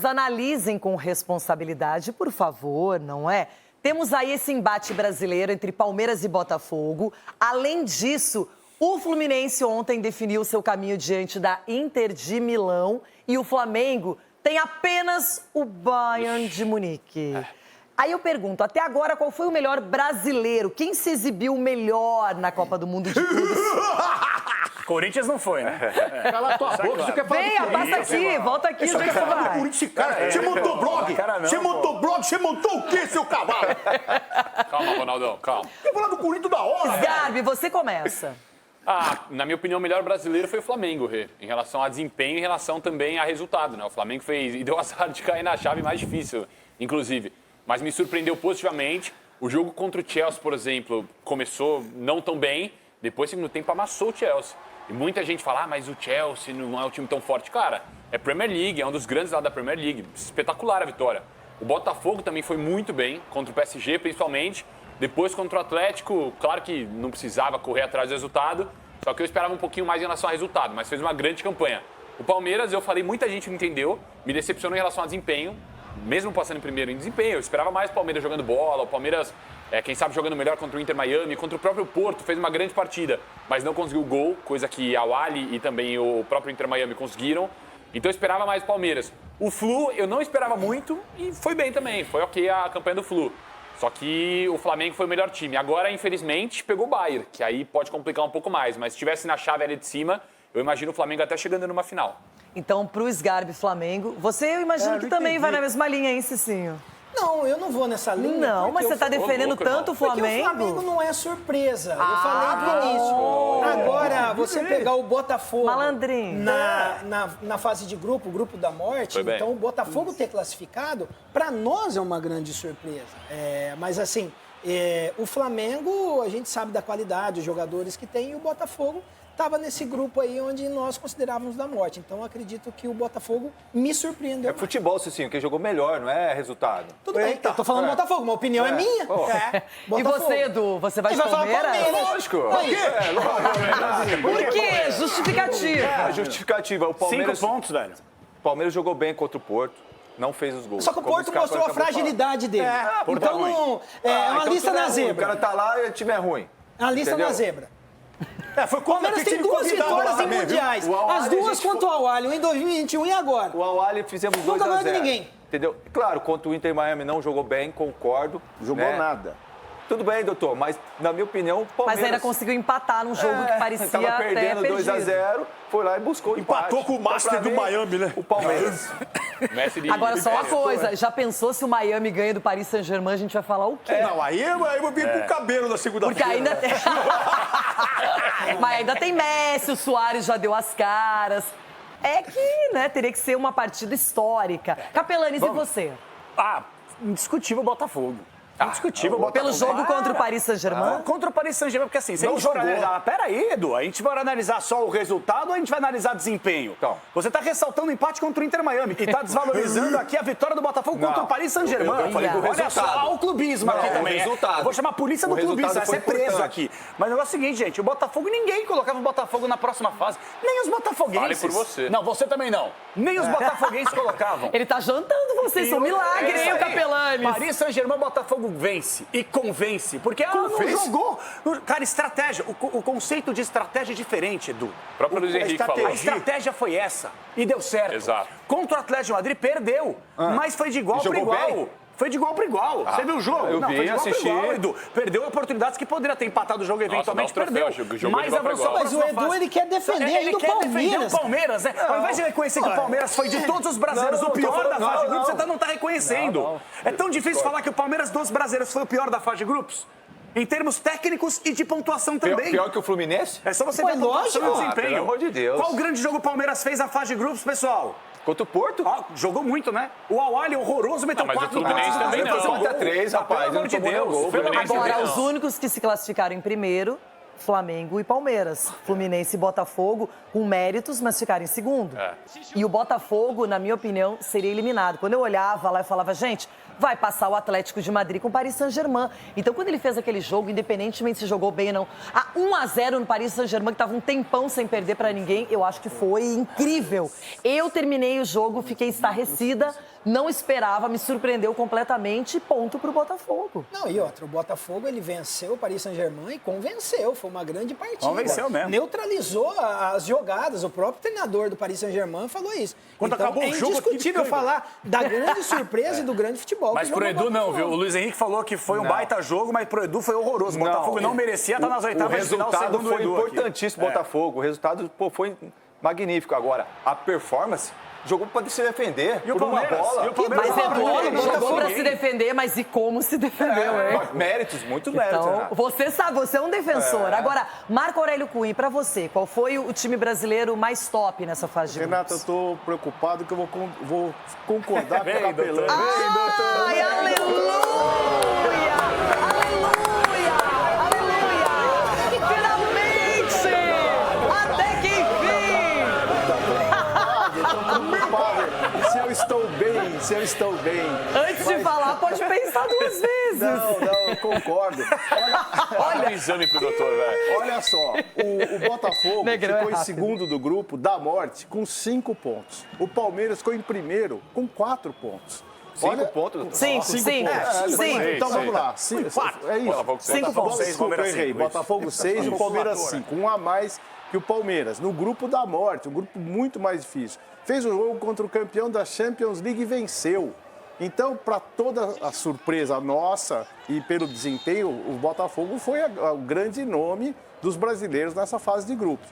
analisem com responsabilidade, por favor, não é? Temos aí esse embate brasileiro entre Palmeiras e Botafogo. Além disso, o Fluminense ontem definiu seu caminho diante da Inter de Milão e o Flamengo tem apenas o Bayern de Munique. Aí eu pergunto, até agora, qual foi o melhor brasileiro? Quem se exibiu melhor na Copa do Mundo de clubes? Corinthians não foi, né? Cala tua boca, você quer falar Venha, passa aqui, volta aqui. Você quer falar do Corinthians, cara? Você montou blog? Você montou blog? Você montou o quê, seu cavalo? Calma, Ronaldão, calma. Quer falar do Corinthians da hora? Garbi, você começa. Na minha opinião, o melhor brasileiro foi o Flamengo, Rê. Em relação a desempenho e em relação também a resultado, né? O Flamengo fez e deu azar de cair na chave mais difícil, inclusive. Mas me surpreendeu positivamente. O jogo contra o Chelsea, por exemplo, começou não tão bem. Depois, segundo tempo, amassou o Chelsea. E muita gente fala, mas o Chelsea não é um time tão forte. Cara, é Premier League, é um dos grandes lá da Premier League. Espetacular a vitória. O Botafogo também foi muito bem, contra o PSG principalmente. Depois contra o Atlético, claro que não precisava correr atrás do resultado. Só que eu esperava um pouquinho mais em relação ao resultado, mas fez uma grande campanha. O Palmeiras, eu falei, muita gente não entendeu. Me decepcionou em relação ao desempenho. Mesmo passando em primeiro em desempenho, eu esperava mais o Palmeiras jogando bola, o Palmeiras, quem sabe, jogando melhor contra o Inter Miami, contra o próprio Porto, fez uma grande partida, mas não conseguiu gol, coisa que a Al-Ahly e também o próprio Inter Miami conseguiram. Então eu esperava mais o Palmeiras. O Flu, eu não esperava muito e foi bem também, foi ok a campanha do Flu. Só que o Flamengo foi o melhor time. Agora, infelizmente, pegou o Bayern, que aí pode complicar um pouco mais, mas se estivesse na chave ali de cima, eu imagino o Flamengo até chegando numa final. Então, pro Sgarbi Flamengo, você, eu imagino que também vai na mesma linha, hein, Cicinho? Não, eu não vou nessa linha. Não, mas você está defendendo tanto o Flamengo. Porque o Flamengo não é surpresa. Eu falei do início. Agora, você pegar o Botafogo Malandrinho. na fase de grupo, o grupo da morte, então o Botafogo ter classificado, para nós é uma grande surpresa. Mas assim, o Flamengo, a gente sabe da qualidade, os jogadores que tem, e o Botafogo estava nesse grupo aí onde nós considerávamos da morte. Então, acredito que o Botafogo me surpreendeu. É futebol, Cicinho, quem jogou melhor, não é resultado. Tudo bem, eu tô falando do Botafogo, uma opinião é minha. E você, Edu, você vai de Palmeiras? Lógico. Por quê? Justificativa. Justificativa. O Palmeiras, 5 pontos, velho. O Palmeiras jogou bem contra o Porto. Não fez os gols. Só que o Porto mostrou a fragilidade dele. Então, não, é uma lista na zebra. O cara tá lá e o time é ruim. É uma lista na zebra. Foi O Palmeiras tem 2 vitórias em mundiais. As duas contra o Al-Ahly, em 2021 e agora. O Al-Ahly fizemos 2-0. Nunca ganhou de ninguém. Entendeu? Claro, contra o Inter Miami não jogou bem, concordo. Jogou nada. Tudo bem, doutor, mas na minha opinião, o Palmeiras... Mas ainda conseguiu empatar num jogo que parecia tava até perdendo perdido. 2-0, foi lá e buscou o empate. Empatou com o Master do Miami, né? O Palmeiras. Agora, só uma coisa, já pensou se o Miami ganha do Paris Saint-Germain, a gente vai falar o quê? Não, aí eu vou vir com o cabelo na segunda-feira. Porque ainda tem... Mas ainda tem Messi, o Suárez já deu as caras. É que, né, teria que ser uma partida histórica. Capelanes, e você? Indiscutível o Botafogo. Indiscutível o Botafogo. Pelo jogo contra o Paris Saint-Germain? Contra o Paris Saint-Germain, porque assim, se a Não gente for jogou. analisar... Peraí, Edu, a gente vai analisar só o resultado ou a gente vai analisar desempenho? Então. Você tá ressaltando o empate contra o Inter Miami, que tá desvalorizando aqui a vitória do Botafogo contra o Paris Saint-Germain. Eu falei do Olha resultado. só, o clubismo aqui Não, também. o resultado. Eu vou chamar a polícia do O resultado clubismo, vai foi ser preso importante. aqui. Mas o negócio é o seguinte, gente, o Botafogo, ninguém colocava o Botafogo na próxima fase. Nem os botafoguenses. Fale por você. Não, você também não. Nem os botafoguenses colocavam. Ele tá jantando vocês, são milagre, hein, o Capelanes? Paris Saint-Germain, Botafogo vence e convence. Porque não jogou. Cara, estratégia. O conceito de estratégia é diferente, Edu. O próprio Luiz Henrique falou. A estratégia foi essa. E deu certo. Exato. Contra o Atlético de Madrid, perdeu. Mas foi de igual para jogou igual. bem? Foi de igual para igual. Você viu o jogo? eu vi, foi de igual assisti. para igual, Edu. Perdeu oportunidades que poderia ter empatado o jogo eventualmente. dá um troféu, Perdeu. jogou de igual pra igual. Mas o Edu, ele quer defender ainda o defender o Palmeiras, né? Ao invés de reconhecer que o Palmeiras foi de todos os brasileiros o pior da fase de grupos, você não tá reconhecendo. É tão difícil falar que o Palmeiras dos brasileiros foi o pior da fase de grupos? Em termos técnicos e de pontuação também. Pior que o Fluminense? É só você ver a pontuação e o desempenho. Pelo amor de Deus. Qual grande jogo o Palmeiras fez na fase de grupos, pessoal? Contra o Porto? Jogou muito, né? O Al-Ahly horroroso, meteu Mas o 4 Fluminense também não. 4x3, rapaz. Pelo amor de não tomou Deus. gol. Pelo amor de Agora, Deus. os únicos que se classificaram em primeiro, Flamengo e Palmeiras. Fluminense e Botafogo com méritos, mas ficaram em segundo. E o Botafogo, na minha opinião, seria eliminado. Quando eu olhava lá, eu falava, gente, vai passar o Atlético de Madrid com o Paris Saint-Germain. Então, quando ele fez aquele jogo, independentemente se jogou bem ou não, a 1-0 no Paris Saint-Germain, que estava um tempão sem perder para ninguém, eu acho que foi incrível. Eu terminei o jogo, fiquei estarrecida, não esperava, me surpreendeu completamente, ponto pro Botafogo. Não, e outra, o Botafogo, ele venceu o Paris Saint-Germain e convenceu, foi uma grande partida. Convenceu mesmo. Neutralizou as jogadas, o próprio treinador do Paris Saint-Germain falou isso. Quando então, acabou o jogo, é indiscutível aquele falar da grande surpresa e do grande futebol. Mas que pro jogou Edu o não, Botafogo. viu? O Luiz Henrique falou que foi um baita jogo, mas pro Edu foi horroroso. O Botafogo não merecia estar nas oitavas de final, O resultado segundo o foi Edu aqui. importantíssimo, Botafogo. O resultado foi magnífico. Agora, a performance jogou para se defender E o por uma Palmeiras? bola. E o Palmeiras? Mas Edu jogou pra se defender, mas e como se defendeu, hein? Méritos, muitos méritos. Então, Renato. você sabe, você é um defensor. Agora, Marco Aurélio Cunha, pra você, qual foi o time brasileiro mais top nessa fase de Renato, eu grupos? tô preocupado que eu vou concordar com o Vem, Capelão. doutor. Ai, aleluia! Aleluia! Aleluia! Finalmente! Até que enfim! Se eu estou bem. Antes de falar, pode pensar duas vezes. Não, eu concordo. Olha o exame pro doutor, velho. Olha só, o Botafogo Negrão é ficou em rápido. segundo do grupo da morte com 5 pontos. O Palmeiras ficou em primeiro com 4 pontos. 5 pontos. Cinco, Cinco cinco, pontos. cinco. Então vamos lá. É isso. Botafogo seis. Cinco pontos. Desculpa, Palmeiras eu errei. cinco, isso. Botafogo 6 e o Palmeiras 5. Um a mais que o Palmeiras. No grupo da morte, um grupo muito mais difícil. Fez um jogo contra o campeão da Champions League e venceu. Então, para toda a surpresa nossa e pelo desempenho, o Botafogo foi o grande nome dos brasileiros nessa fase de grupos.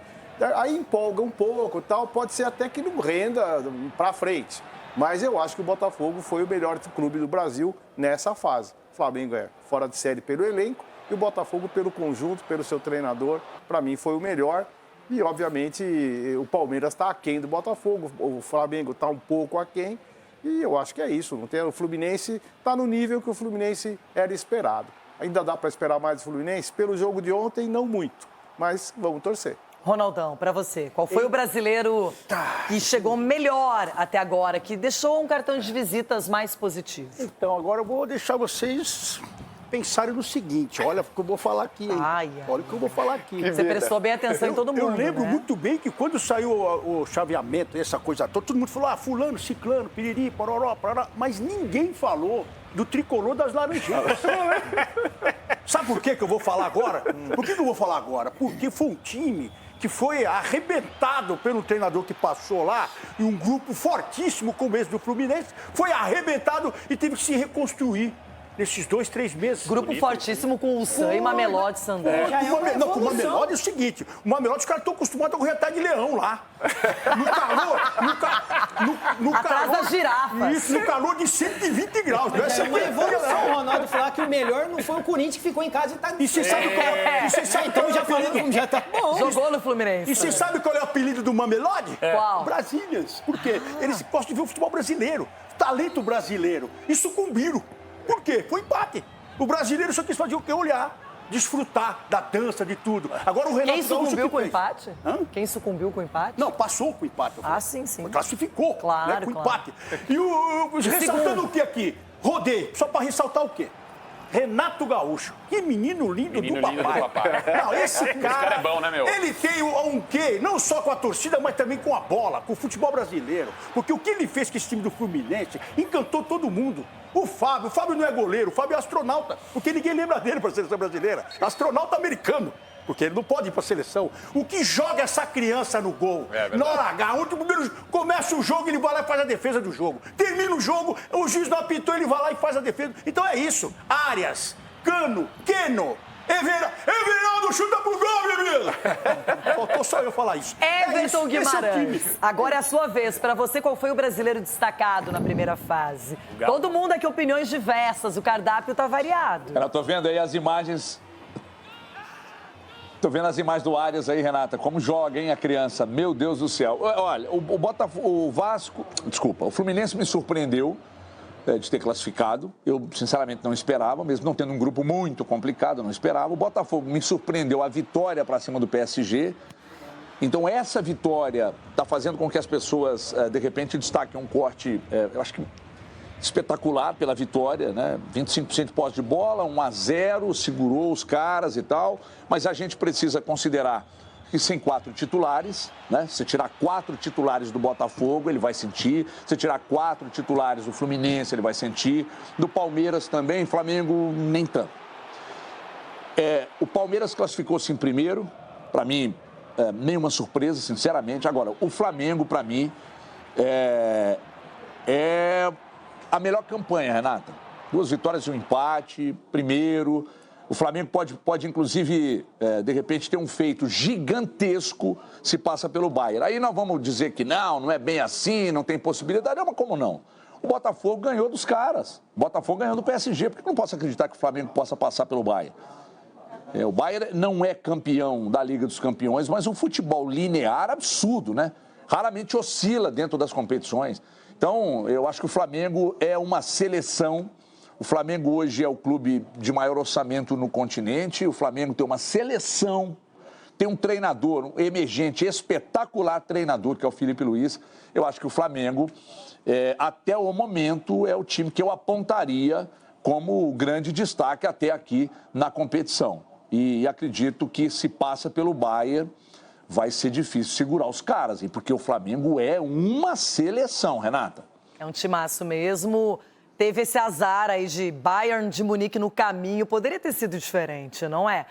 Aí empolga um pouco, tal, pode ser até que não renda para frente. Mas eu acho que o Botafogo foi o melhor clube do Brasil nessa fase. O Flamengo é fora de série pelo elenco e o Botafogo pelo conjunto, pelo seu treinador, para mim foi o melhor. E, obviamente, o Palmeiras está aquém do Botafogo, o Flamengo está um pouco aquém. E eu acho que é isso. Não tem, o Fluminense está no nível que o Fluminense era esperado. Ainda dá para esperar mais do Fluminense? Pelo jogo de ontem, não muito. Mas vamos torcer. Ronaldão, pra você, qual foi o brasileiro que chegou melhor até agora, que deixou um cartão de visitas mais positivo? Então, agora eu vou deixar vocês pensarem no seguinte. Olha o que eu vou falar aqui, hein? Ai. Olha o que eu vou falar aqui. Você prestou bem atenção em todo mundo, Eu lembro né? muito bem que quando saiu o chaveamento, essa coisa toda, todo mundo falou, fulano, ciclano, piriri, pororó, pororó, mas ninguém falou do tricolor das Laranjeiras. Sabe por que eu vou falar agora? Por que eu vou falar agora? Porque foi um time que foi arrebentado pelo treinador que passou lá, e um grupo fortíssimo como esse do Fluminense, foi arrebentado e teve que se reconstruir nesses 2, 3 meses. Grupo fortíssimo com o Sam e Mamelodi Sandé. Já é uma Não, com o evolução. Mamelodi é o seguinte, o Mamelodi, os caras estão acostumados a correr atrás de leão lá. No calor, no Atrás calor, das girafas. Isso, no calor de 120 graus. Não é É uma 70 evolução, graus. o Ronaldo falar que o melhor não foi o Corinthians que ficou em casa e tá... E você sabe qual é? E você sabe Então qual é o já falando apelido? como já tá bom. Jogou no Fluminense. E você sabe qual é o apelido do Mamelodi? Qual? Brasílias. Por quê? Eles gostam de ver o futebol brasileiro, talento brasileiro. E sucumbiram. Por quê? Foi empate. O brasileiro só quis fazer o quê? Olhar, desfrutar da dança, de tudo. Agora o Renato Quem Gaúcho sucumbiu que com o fez? empate? Hã? Quem sucumbiu com o empate? Não, passou com o empate. Ah, sim, sim. Classificou, Claro, né, com claro. empate. E ressaltando segundo? o que aqui? Rodei, só para ressaltar o quê? Renato Gaúcho. Que menino lindo, Menino do, lindo papai. do papai. Não, esse cara, cara é bom, né, meu? Ele tem um quê? Não só com a torcida, mas também com a bola, com o futebol brasileiro. Porque o que ele fez com esse time do Fluminense encantou todo mundo. O Fábio não é goleiro, o Fábio é astronauta. Porque ninguém lembra dele para a seleção brasileira. Astronauta americano. Porque ele não pode ir para a seleção. O que joga essa criança no gol? verdade. Na hora H, onde o primeiro começa o jogo, ele vai lá e faz a defesa do jogo. Termina o jogo, o juiz não apitou, ele vai lá e faz a defesa. Então é isso. Arias, Cano, Keno, Everaldo, chuta pro gol, menino! Faltou só eu falar isso. Everton Esse é o Guimarães. time. Agora é a sua vez. Pra você, qual foi o brasileiro destacado na primeira fase? Todo mundo aqui, opiniões diversas. O cardápio tá variado. Eu tô vendo aí as imagens. Tô vendo as imagens do Arias aí, Renata. Como joga, hein, a criança? Meu Deus do céu. Olha, o Fluminense me surpreendeu de ter classificado. Eu, sinceramente, não esperava, mesmo não tendo um grupo muito complicado, não esperava. O Botafogo me surpreendeu a vitória para cima do PSG. Então, essa vitória está fazendo com que as pessoas, de repente, destaquem um corte, eu acho que espetacular pela vitória, né? 25% de posse de bola, 1-0, segurou os caras e tal. Mas a gente precisa considerar que sem 4 titulares, né? Se tirar 4 titulares do Botafogo, ele vai sentir. Se tirar 4 titulares do Fluminense, ele vai sentir. Do Palmeiras também, Flamengo nem tanto. O Palmeiras classificou-se em primeiro, para mim, nenhuma surpresa, sinceramente. Agora, o Flamengo, para mim, é a melhor campanha, Renata. 2 vitórias e um empate, primeiro. O Flamengo pode inclusive, de repente, ter um feito gigantesco se passa pelo Bayern. Aí nós vamos dizer que não é bem assim, não tem possibilidade. Mas como não? O Botafogo ganhou dos caras. O Botafogo ganhou do PSG. Por que eu não posso acreditar que o Flamengo possa passar pelo Bayern? O Bayern não é campeão da Liga dos Campeões, mas um futebol linear absurdo, né? Raramente oscila dentro das competições. Então, eu acho que o Flamengo é uma seleção. O Flamengo hoje é o clube de maior orçamento no continente. O Flamengo tem uma seleção, tem um treinador, um emergente, espetacular treinador, que é o Felipe Luiz. Eu acho que o Flamengo, até o momento, é o time que eu apontaria como grande destaque até aqui na competição. E acredito que se passa pelo Bayern, vai ser difícil segurar os caras, porque o Flamengo é uma seleção, Renata. É um timaço mesmo. Teve esse azar aí de Bayern de Munique no caminho. Poderia ter sido diferente, não é?